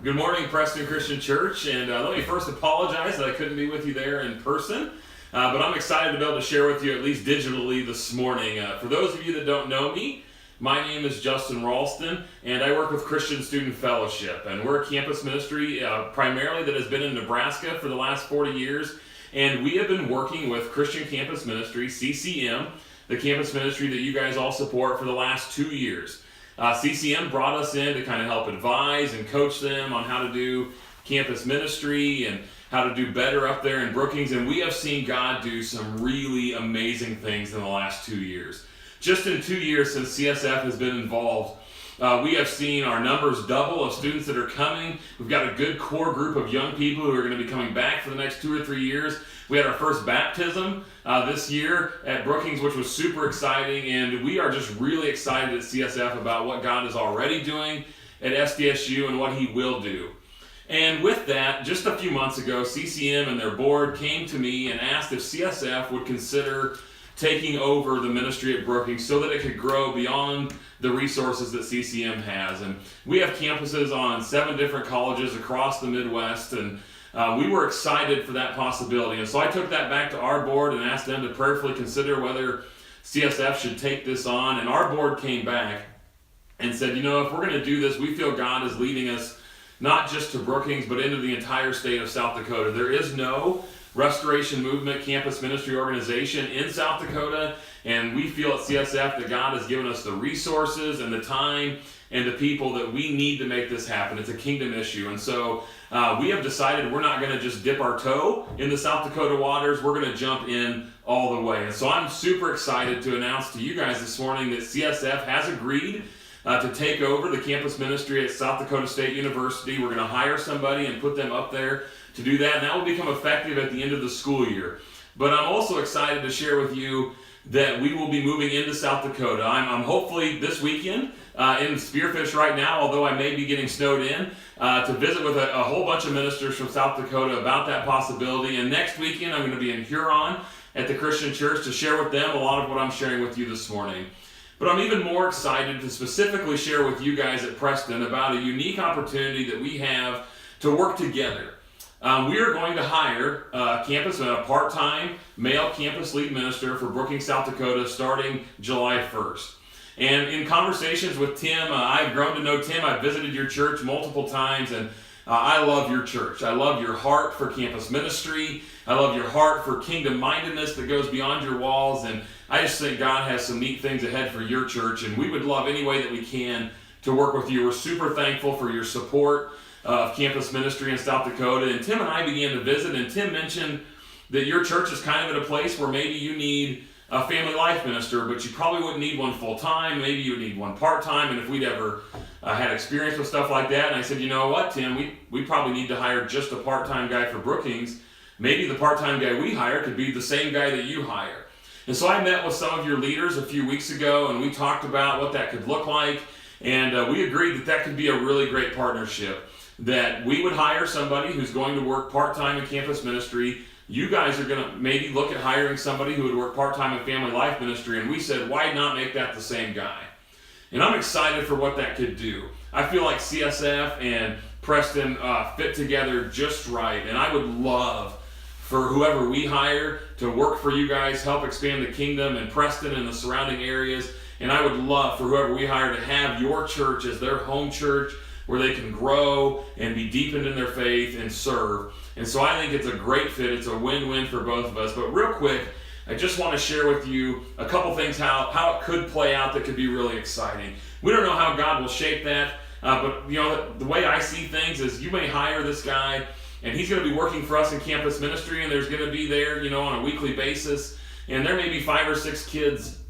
Good morning, Preston Christian Church, and let me first apologize that I couldn't be with you there in person, but I'm excited to be able to share with you at least digitally this morning. For those of you that don't know me, my name is Justin Ralston, and I work with Christian Student Fellowship, and we're a campus ministry primarily that has been in Nebraska for the last 40 years, and we have been working with Christian Campus Ministry, CCM, the campus ministry that you guys all support, for the last 2 years. CCM brought us in to kind of help advise and coach them on how to do campus ministry and how to do better up there in Brookings, and we have seen God do some really amazing things in the last 2 years. Just in 2 years since CSF has been involved, we have seen our numbers double of students that are coming. We've got a good core group of young people who are going to be coming back for the next 2 or 3 years. We had our first baptism this year at Brookings, which was super exciting, and we are just really excited at CSF about what God is already doing at SDSU and what He will do. And with that, just a few months ago, CCM and their board came to me and asked if CSF would consider taking over the ministry at Brookings so that it could grow beyond the resources that CCM has. And we have campuses on 7 different colleges across the Midwest, and we were excited for that possibility. And so I took that back to our board and asked them to prayerfully consider whether CSF should take this on. And our board came back and said, you know, if we're going to do this, we feel God is leading us not just to Brookings, but into the entire state of South Dakota. There is no Restoration Movement campus ministry organization in South Dakota, and we feel at CSF that God has given us the resources and the time and the people that we need to make this happen. It's a kingdom issue, and so we have decided we're not going to just dip our toe in the South Dakota waters. We're going to jump in all the way. And so I'm super excited to announce to you guys this morning that CSF has agreed to take over the campus ministry at South Dakota State University. We're going to hire somebody and put them up there to do that, and that will become effective at the end of the school year. But I'm also excited to share with you that we will be moving into South Dakota. I'm hopefully this weekend in Spearfish right now, although I may be getting snowed in, to visit with a whole bunch of ministers from South Dakota about that possibility. And next weekend I'm going to be in Huron at the Christian Church to share with them a lot of what I'm sharing with you this morning. But I'm even more excited to specifically share with you guys at Preston about a unique opportunity that we have to work together. We are going to hire a part-time male campus lead minister for Brookings, South Dakota, starting July 1st. And in conversations with Tim, I've grown to know Tim. I've visited your church multiple times, and I love your church. I love your heart for campus ministry. I love your heart for kingdom-mindedness that goes beyond your walls, and I just think God has some neat things ahead for your church, and we would love any way that we can to work with you. We're super thankful for your support of campus ministry in South Dakota. And Tim and I began to visit, and Tim mentioned that your church is kind of at a place where maybe you need a family life minister, but you probably wouldn't need one full-time. Maybe you would need one part-time, and if we'd ever had experience with stuff like that. And I said, you know what, Tim, we probably need to hire just a part-time guy for Brookings. Maybe the part-time guy we hire could be the same guy that you hire. And so I met with some of your leaders a few weeks ago, and we talked about what that could look like, and we agreed that could be a really great partnership. That we would hire somebody who's going to work part-time in campus ministry. You guys are going to maybe look at hiring somebody who would work part-time in family life ministry, and we said, why not make that the same guy? And I'm excited for what that could do. I feel like CSF and Preston fit together just right, and I would love for whoever we hire to work for you guys, help expand the kingdom in Preston and the surrounding areas, and I would love for whoever we hire to have your church as their home church, where they can grow and be deepened in their faith and serve. And so I think it's a great fit. It's a win-win for both of us. But real quick, I just want to share with you a couple things how it could play out that could be really exciting. We don't know how God will shape that, but you know, the way I see things is you may hire this guy, and he's going to be working for us in campus ministry, and there's going to be there, you know, on a weekly basis, and there may be 5 or 6 kids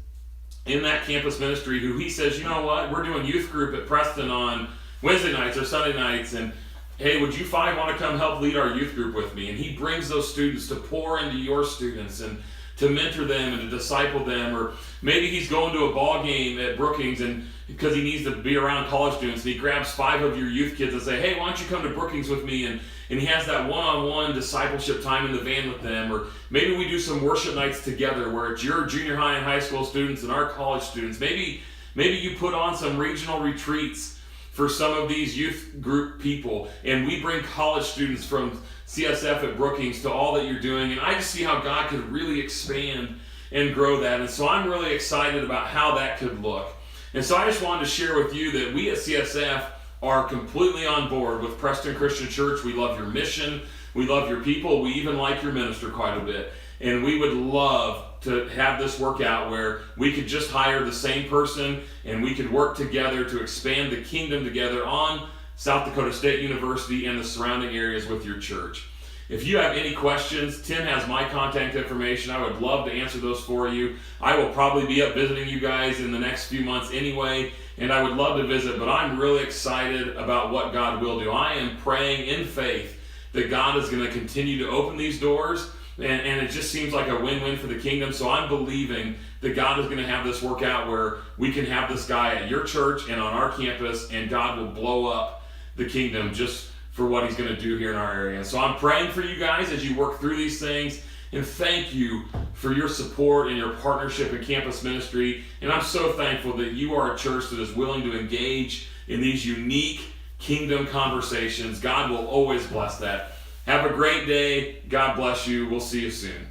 in that campus ministry who he says, you know what, we're doing youth group at Preston on Wednesday nights or Sunday nights, and hey, would you 5 want to come help lead our youth group with me? And he brings those students to pour into your students and to mentor them and to disciple them. Or maybe he's going to a ball game at Brookings and because he needs to be around college students, and he grabs 5 of your youth kids and say, hey, why don't you come to Brookings with me? And he has that one-on-one discipleship time in the van with them. Or maybe we do some worship nights together where it's your junior high and high school students and our college students. Maybe you put on some regional retreats for some of these youth group people. And we bring college students from CSF at Brookings to all that you're doing. And I just see how God could really expand and grow that. And so I'm really excited about how that could look. And so I just wanted to share with you that we at CSF are completely on board with Preston Christian Church. We love your mission. We love your people. We even like your minister quite a bit. And we would love to have this work out where we could just hire the same person and we could work together to expand the kingdom together on South Dakota State University and the surrounding areas with your church. If you have any questions, Tim has my contact information. I would love to answer those for you. I will probably be up visiting you guys in the next few months anyway, and I would love to visit, but I'm really excited about what God will do. I am praying in faith that God is going to continue to open these doors, and it just seems like a win-win for the kingdom. So I'm believing that God is going to have this work out where we can have this guy at your church and on our campus, and God will blow up the kingdom just for what he's going to do here in our area. So I'm praying for you guys as you work through these things, and thank you for your support and your partnership in campus ministry. And I'm so thankful that you are a church that is willing to engage in these unique kingdom conversations. God will always bless that. Have a great day. God bless you. We'll see you soon.